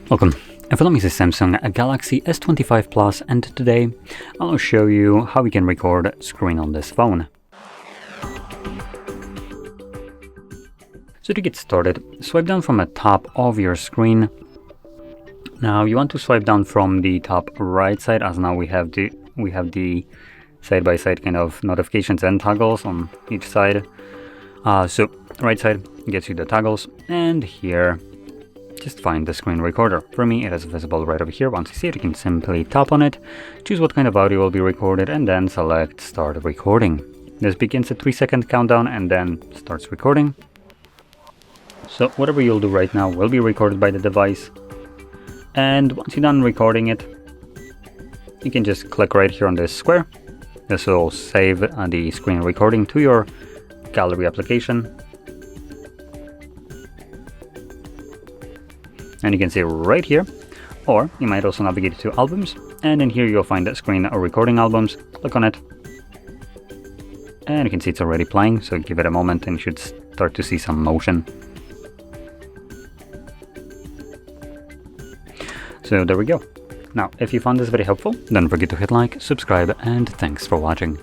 Welcome. And for me, this is Samsung Galaxy S25 Plus, and today I'll show you how we can record screen on this phone. So to get started, swipe down from the top of your screen. Now you want to swipe down from the top right side, as now we have the side-by-side kind of notifications and toggles on each side. So right side gets you the toggles, and here just find the screen recorder. For me, it is visible right over here. Once you see it, you can simply tap on it, choose what kind of audio will be recorded, and then select Start Recording. This begins a 3-second countdown and then starts recording. So whatever you'll do right now will be recorded by the device. And once you're done recording it, you can just click right here on this square. This will save the screen recording to your gallery application. And you can see right here, or you might also navigate to albums, and in here you'll find the screen recording albums. Click on it, and you can see it's already playing, so give it a moment and you should start to see some motion. So there we go. Now, if you found this very helpful, don't forget to hit like, subscribe, and thanks for watching.